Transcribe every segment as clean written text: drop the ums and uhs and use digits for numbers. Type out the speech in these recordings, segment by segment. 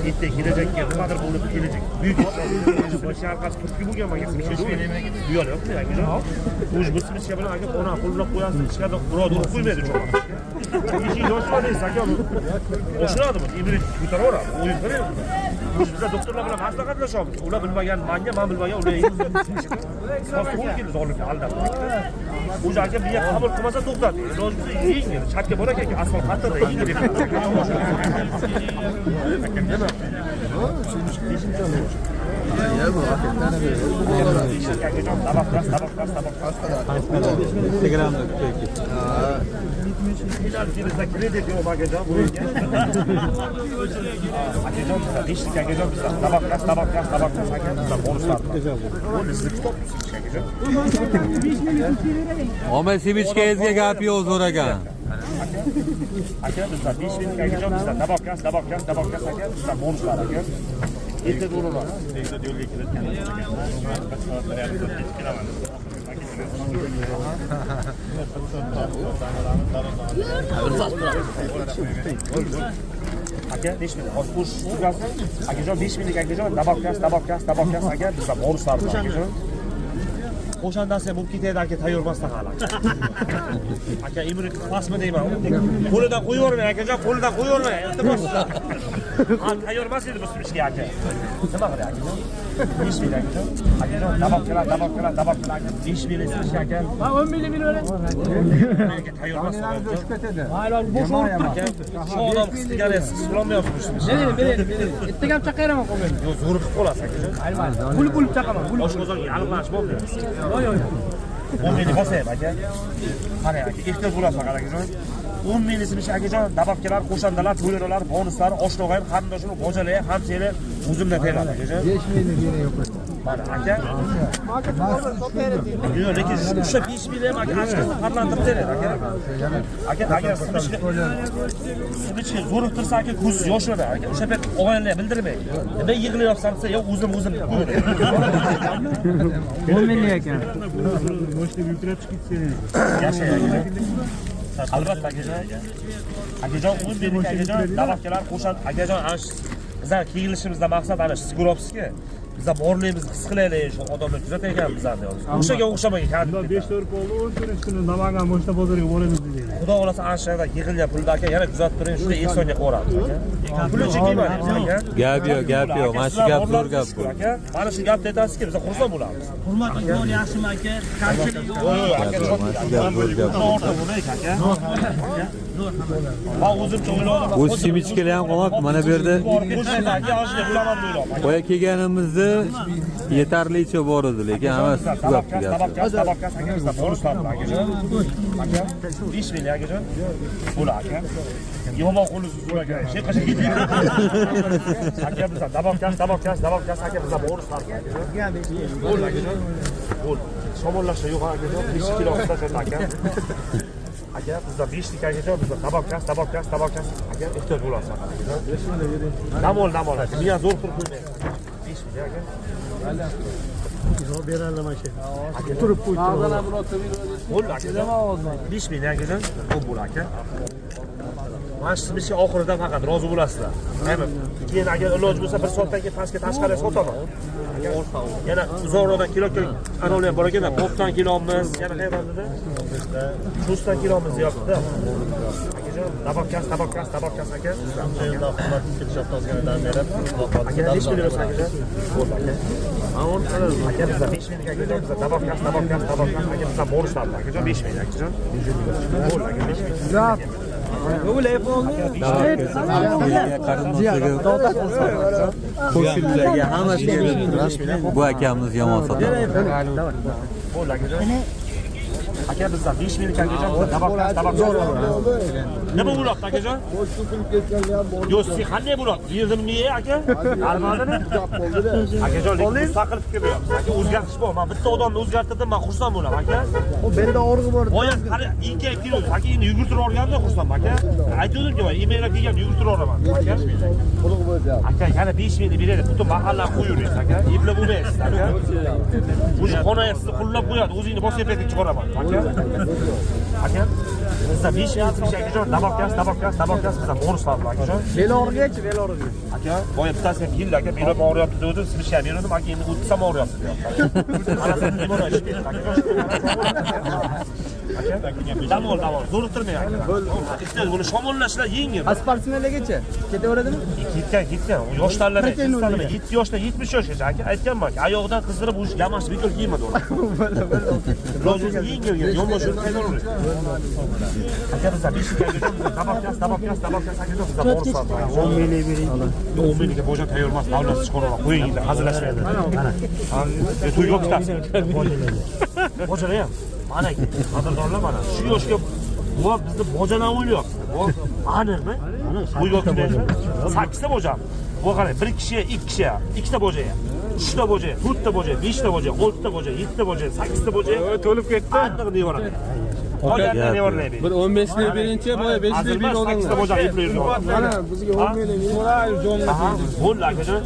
Erta kelajakka nimadir bo'lib kelajak. Buyuk boshqa arkasi turtki bo'lgan manga bu yo'q akajon. O'z bismillah bilan aka ona qo'llab qo'yasiz, ishlarni urib qo'ymaydi cho'g'on. Ishing yoshlanaysiz aka. O'shiradimi? Ibrit ko'taraveradi. O'yin qiladi. Bizlar doktorlar bilan maslahatlashamiz. Ular bilmagan menga, men bilmagan ularga. So'z keldi zolimga aldab. O'sha aka biya qabul qilmasa to'xtat. Iloji bo'lsa yeng, chatga bor aka, asfalt qattiqda yeng deb. Instagram'da peki. Bizda kredit yo'q akajon, bu yerga. Akajon, ishlik akajon, bizda tabaqas aka, bizda bonuslar bor. Bu bizni kitob akajon. Omad Sivichkangizga gap yo'q zo'r ekan. Aka bizda 5 ming akajon, bizda tabaqas aka, bizda bonuslar aka. Erta bo'laman. Bizda yo'lga kelayotgan aka 5 ming. O'z sugasi akajon 5 ming akajon, tabaqas aka, bizda bonuslar bor akajon. O'shandan sen bo'lib ketaydi aka, tayyormasdan hali. Aka imrit pasmi deyman. Qo'lidan qo'yavermang akajon, qo'lidan qo'yavermang. Iltimos. Ha, tayyormas edi bu ishga aka. Nima qiladi akajon? 5 ming akajon. Akajon tabaq aka. 5 ming esa aka. Ha 10 ming beraver. Aka tayyormas edi. Mayli, bo'sh o'rib aka. Shu odam qistigani siz bilolmayapsiz. Bering. Ertaga ham chaqiraman qo'ymayman. Yo'q, zo'r qilib qolasiz akajon. Bulbul chaqaman. Oshqozonga aniqlanish bo'ldi. Yo'q. 10 mingni bosayap aka. Qarang aka, ehtiyot bo'lasiz akajon. 10 ming ismi akajon, dababkalar, qo'shandalar, to'ylarlar, bonuslar, oshno'g'ay, qarindoshlar, bojalar, hamsiylar o'zimdan tayyorlab akajon. 5 mingni bering yo'q. Mana aka. Yo'q, lekin o'sha 5 ming ham aka ashqasini parlantirib beradi aka. Aka, agar simichga zo'riqtirsa aka, ko'z yoshlanadi aka. O'sha payt og'aylar bildirmang. Nima yig'layapsan desa, yo'q o'zim qo'yaman. 10 ming ekan. Boshda yuklab chiqib Yashaydi. Albatta akajon 10 ming akajon, dababkalar, qo'shan akajon, bizlar kiyilishimizda maqsad ana shu skuropskiga bizlar borligimizni his qilaylik, shu odamlar kuzatar ekan bizlarni. O'shaga o'xshamagan kadr. 5 to'rt bo'ldi, 14 kuni Namangan Mo'shta bozoriga boramiz deydi. Xudo xolasa ana shu yerda yig'ilgan pulni aka yana kuzatib turing, shunday ehsonga qo'ramiz aka. Pulni chekmaymiz aka. Gap yo'q. Mana shu gap zo'r gap bu. Aka, mana shu gapni aytasizki, biz xursand bo'lamiz. Hurmat qilgan yaxshimi aka? Kamchilik yo'q. Gap zo'r gap. O'rta bo'laylik aka. Men o'zimcha o'yladim. O'z Sivichkalar ham qo'yapti. Mana bu yerda Aka, oshga bilaman bo'ylam. qo'ya kelganimizni yetarlicha bor edi, lekin hammasi tugabdi gap. Tabaqas aka, bizda bonuslar bor akajon. Aka, 5 ming akajon. Bo'la aka. Yomon qo'lisiz aka. Shay qashib ketdi. Aka bizda tabaqas aka, bizda bonuslar bor akajon. Bo'la akajon. Bo'l. Shamollashlar yo'q akajon. 5 kilo qisqacha aka. Aka, bizda 5 lik akajon, bizda tabaqas aka, ehtiyot bo'lasiz akajon. 5 ming bering. Namol aka. Men zo'r turib qo'ymayman. 5 ming aka. Javob berarlar mana shu. Aka Turib qo'ydi. bo'l aka. 5 ming akajon. Bo'l aka. Mana shu ishga oxirida faqat rozi bo'lasizlar. Keyin agar iloj bo'lsa 1 soatdan keyin pastga tashqariga sotaman. Yana uzoqroqdan kilo anol ham bor ekan, popdan kilomiz, yana qayerdan? Shusdan kilomiz yo'qda. Akajon, tabaqas aka. Yerda hurmat ketishib tozganidan beri aka 5 ming berasiz akajon. Bo'ldi aka. Aka bizda 5 ming akajon, bizda tabaqas aka, bizda bonuslar bor akajon, 5 ming akajon. Bo'ldi aka 5 ming. Qo'shnilarga hammasiga bu akamiz yomon sotadi. Aka bizda 5 ming akajon, tabaqas. Nima bo'lyapti akajon? Yo'q, siz qanday bo'lyapti? Yerdimmi aka? Almadimi? Akajon, lekin mustaqil fikr beryapsiz. Aka o'zgartish bor. Men bitta odamni o'zgartirdim, men xursand bo'laman aka. O benda og'rig'i bor. Boya qara inkayib keldi. Aka endi yugurtirib olganda xursandman aka. Aytdim-ku, email kelgan yugurtirib olaman aka. Quruq bo'lsa. Aka yana 5 mingni beradi. Butun mahalla qo'yuringiz aka. Eplab bo'lmaysiz aka. O'sha xonangizni qo'llab qo'yadi. O'zingni bosib aytib chiqaraman aka. Aka Bizda 5 ming simish akajon, dabobkasi bizda bonuslar bor akajon. Velorgachi, velorga. Aka, boya bittasiga keldi aka, belim og'riyapti dedi, simish ham berdim, aka endi o'tsa ham og'riyapti deyapti. Qarasam limon ichib berdi aka. Damol, zo'riqtirmang aka. Ikkita buni shamollashlar yengil. Sportsmenlargacha ketaveradimi? Ketgan. U yoshlarlar 7 yoshdan 70 yoshgacha aka aytganman. Oyog'idan qizdirib ush yamash bekor kiymadi ular. Lojiz yengil, yomon shuni qaydaveradi. Aka bizda 5 dabobkas akajon bizda borsa 10 minglik bering. 10 mingga bo'ja tayyor emas, davlat chiqarib qo'ying endi, hazillashmaydi. Mana. To'yga ketasiz. Bojalar ham mana qadrdonlar mana shu yoshga bu bizni bojalar o'ylayapti. Bu aniqmi? To'yga ketadi. 8 ta boja. Bu qarang, bir kishi, ikki kishi, ikkita boja. 3 ta boja, 4 ta boja, 5 ta boja, 6 ta boja, 7 ta boja, 8 ta boja. To'lib ketdi. Aniq deyoradi. Qolganlar deyorlaydi. Bir 15lik berinchi, boya 5lik bir odamlar. 8 ta boja eplaydi. Mana bizga 10 minglik so'ray jonli. Bo'ldi akajon.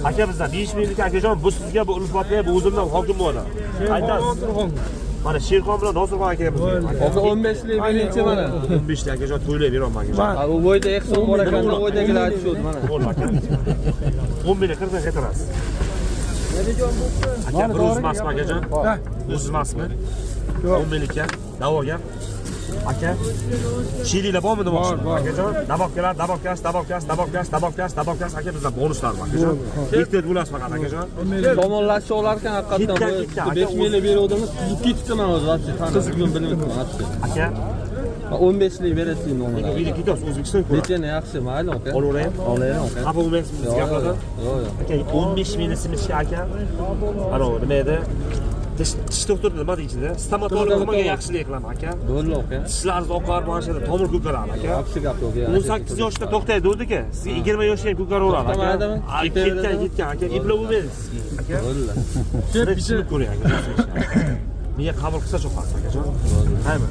Aka bizda 5 minglik akajon, bu sizga bu ulfatga bu o'zimdan hokim bo'ladi. Aytasiz. Mana Sherxon bilan Nosirxon akamiz. Aka 15lik berinchi mana. 15 lik akajon to'ylab beraman akajon. Bu bo'yda ehson bor ekan, bu bo'ydagilar aytishdi mana. Bo'ldi aka. 10 mingga qirqdan ketarasiz. Aka bir o'zmasmi akajon? O'zmasmi? 10 mingga davoga. Aka shiriylar bormi demoqchiman akajon? Dabobkas aka bizda bonuslar bor akajon. Ehtiyot bo'lasiz faqat akajon. Tomonlashib olar ekan haqiqatan bu 5 minglik beruvdimiz, tuzib ketibdi mana o'zi atchi. Tanishib bilmayman atchi. Aka 15lik berasizmi nomalar? Biri ketasiz O'zbekiston ko'ra. Nechani yaxshi, mayli aka. Olaveraymi? Olavering aka. Xafa bo'lmaysiz biz gaplardan? Yo'q. Aka 15 mingni simishga aka. Ana nima edi? Tish doktori nima deydi? Stomatolog nimaga yaxshilik qilaman aka? Bo'ldi aka. Tishlaringiz oqar, mana shu tomir ko'karadi aka. Yaxshi gap yo'q. 18 yoshda to'xtaydi o'zi-ku. Siz 20 yoshga ham ko'karaveradi aka. Ketgan aka. Eplab bo'lmaydi aka. Bo'ldi. Bitta ko'ring aka. Menga qabul qilsa cho'qar akajon. Qaymi?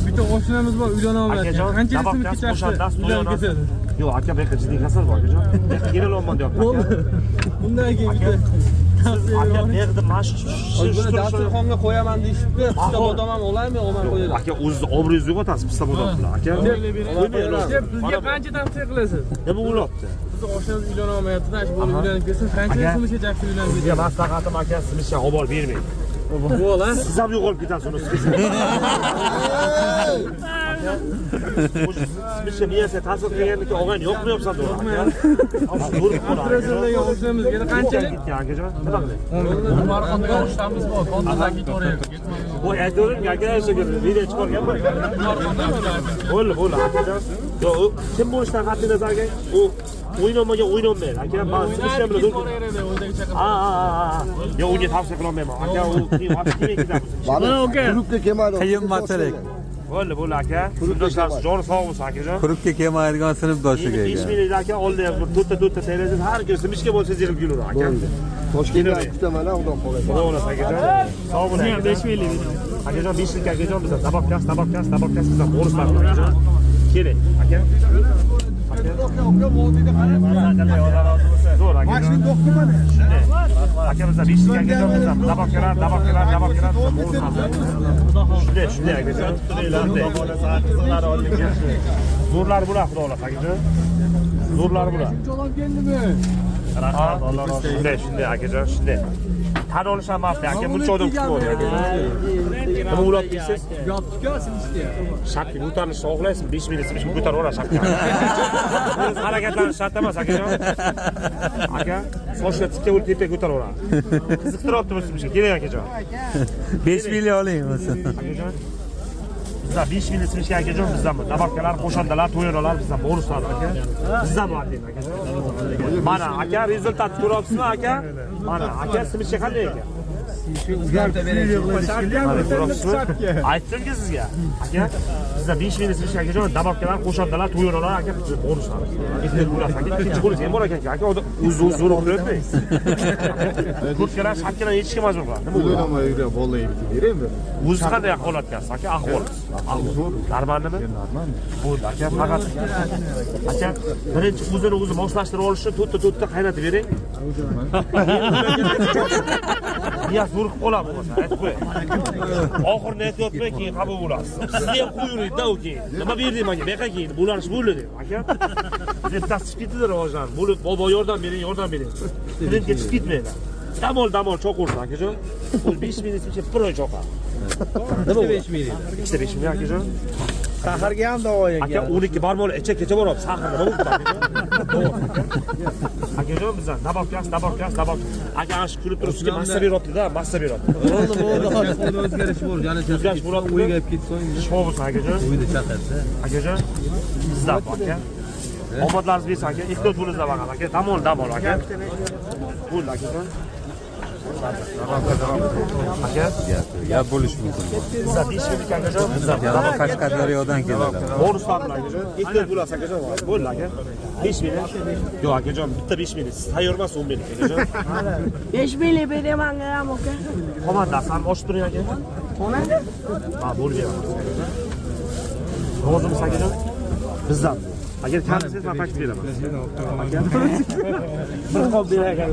Bitta oshnamiz bor, uylanaolmayapti. Akajon, Qanchalisini dabobkas kechasi uylanib ketadi? Yo'q, aka bu yerga jiddiy kasal bor akajon. Kelolmayman deyapti aka. Bundan keyin bitta Aka berdi mash. Buni dasturxonga qo'yaman deyishibdi. Pista bodom ham olaymi, olmay qo'yinglar. Aka o'zingizni obro'yingizni yo'qotasiz pista bodom bilan aka. bizga qancha tavsiya qilasiz? Nima o'ylabdi? Bizni oshnamiz uylanolmayapti, shu bola uylanib ketsin. Qancha so'mga yaxshi uylanib Sizga maslahatim aka, simishga olib borib bermang. Bo'la. Siz ham yo'qolib ketasiz uni. Simishga miyasiga ta'sir qilganniki og'ayni yo'qmayapsan to'g'ri aka. Zo'rib qoladi. Prezidentga oshnamiz yana qanchalik? Ketgan akajon. Nima qilay? Marxonda oshnamiz bor, kontrakt ketaveryapti. Bu aytdim aka o'shaga video chiqarganman. Bo'ldi akajon. Yo'q, kim bo'lishidan qat'iy nazarga u o'ynamagan o'ynolmaydi aka. Men simishga bilan Yo unga tavsiya qila olmayman aka. U qiyin ketamiz. Mana aka. Klubga kelmadi. Qiyin masala. Bo'ldi aka. Sinfdoshlaringiz joni sog' bo'lsin akajon. Klubga kelmaydigan sinfdoshiga. 5 minglik aka oldi ham to'rtta tayyorlaysiz. Har kim simishga bo'lsa yig'ib keladi aka. Toshkentga kutaman, Xudo xohlasa. Xudo xohlasa akajon. Sog' bo'ling. 5 minglik. Akajon 5 minglik akajon bizda dabobkas bizda bonuslar bor akajon. Keling aka. Zo'r aka. Mashina to'qimani. Aka bizda 5 minglik akajon bizda dabobkalar shunday akajon. Zo'rlar bular xudo xohlasa akajon. Zo'rlar bular. Cho'lab keldimi? Rahmat, Alloh razı olsun. Shunday akajon, shunday. Tan olish ham mafta aka, buncha odam kutib o'tyapti akajon. Nima ulab deysiz? Yopishga simishga. Shapki ko'tarilishni xohlaysizmi? 5 ming simishni ko'taraveradi shapki. Siz harakatlanish shart emas akajon. Aka, sochlar tikka bo'lib tepaga ko'taraveradi. Qiziqtiryapti bu simishga. Keling akajon. 5 million oling bo'lsin. Akajon. Bizda 5 ming simishga akajon bizdan dabobkalar, qo'shandalar, to'yiralar bizdan bonuslar aka. Bizdan bor deyman akajon. Mana aka rezultat ko'ryapsizmi aka? Mana aka simishga qanday ekan? Aytdimki sizga aka bizda 5 ming simishga akajon dabobkalar, qo'shandalar, to'yiralar aka bizdan bonuslar. Ehtiyot bo'lasiz aka. Ikkinchi qo'lingiz ham bor ekan aka. O'z-o'z zo'r o'qiyapti. Kurtkalar shapkalar yechishga majbur qiladi. Nima bo'ladi? Uyda bolaga beraymi? O'zi qanday holatgasiz aka? Ahvol. Normalmi? Bo'ldi aka, faqat aka birinchi o'zini o'zi moslashtirib olishni to'rtta qaynatib bering. niya zo'riqib qoladi bo'lmasa aytib qo'y. Oxirini aytyapman, keyin qabul bo'lasiz. Sizni ham qo'yingda u keyin. Nima berding menga? Bu yoqqa keyin bo'lanish bo'ldi deb. Aka. Deb tasdiq ketdi rivojdan. Bo'lib, bobo yordam bering. Tilim ketib ketmaydi. Damol cho'qursin akajon. 5 minut ichida bir oy cho'qadi. Nima 5 million? 5 million akajon. Saharga ham davoga Aka 12 barmol kecha boryapti. Sahar nima bo'ldi akajon? Akajon bizdan dabobkas. Aka ash kulib turibsizki, massa beryapti-da, massa beryapti. Bo'ldi, o'zgarish bo'ldi. Yana O'zgarish bo'ladi. Uyga olib ketso'ng. Shifo bo'lsin akajon. Uyda chaqirsa. Akajon, bizdan aka. Omadlaringiz bersin aka. Ehtiyot bo'linglar bag'al aka. Damol aka. Bo'ldi akajon. Aka, Gap bo'lishi mumkin. bizdan 5 minut akajon. Bizdan Qashqadaryodan keladi. bonuslar bilan akajon. Ehtiyot bo'lasiz akajon. Bo'ldi aka. 5 minut. Yo'q akajon, bitta 5 minut. Siz tayyor emas 10 minut akajon. 5 milli beraman ham aka. Qo'mandan ochib turing aka. Xonada? Ha, bo'lib beramiz akajon. Rozimisiz akajon? Bizdan. Agar kamsiz men fax beraman. Aka. Bir qop beray aka.